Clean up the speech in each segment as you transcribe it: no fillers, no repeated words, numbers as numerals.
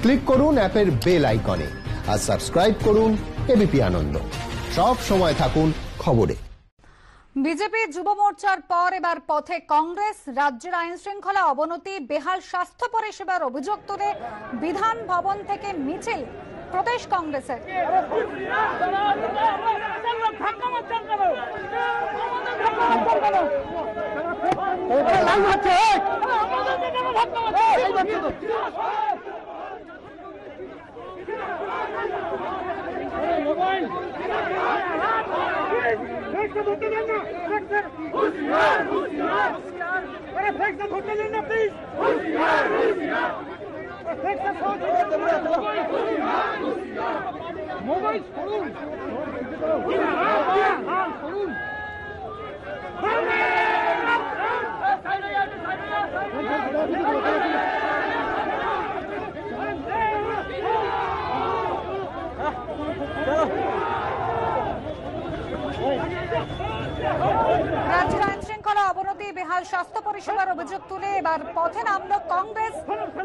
Click করুন অ্যাপের bell আইকনে আর সাবস্ক্রাইব করুন এবিপি আনন্দ। সব সময় থাকুন খবরে। বিজেপি যুব মোর্চার পর এবার পথে কংগ্রেস। রাজ্যের আইন শৃঙ্খলা অবনতি, বেহাল স্বাস্থ্য পরিষেবার অভিযোগ তুলে বিধান ভবন থেকে মিছিল প্রদেশ কংগ্রেসের। রাজ্যের আইন শৃঙ্খলা অবনতি, বেহাল স্বাস্থ্য পরিষেবার অভিযোগ তুলে এবার পথে নামল কংগ্রেস।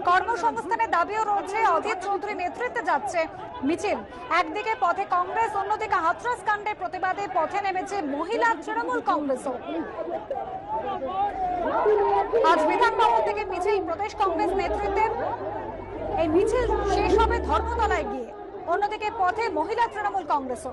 কর্মসংস্থানের দাবিও রয়েছে। অধীর চৌধুরী নেতৃত্বে যাচ্ছে মিছিল। একদিকে পথে কংগ্রেস, অন্যদিকে হাথরস কাণ্ডের প্রতিবাদে পথে নেমেছে মহিলা তৃণমূল কংগ্রেসও। আজ বিধান ভবন থেকে মিছিল প্রদেশ কংগ্রেস নেতৃত্বে। এই মিছিল শেষ হবে ধর্মতলায় গিয়ে। অন্যদিকে পথে মহিলা তৃণমূল কংগ্রেসও।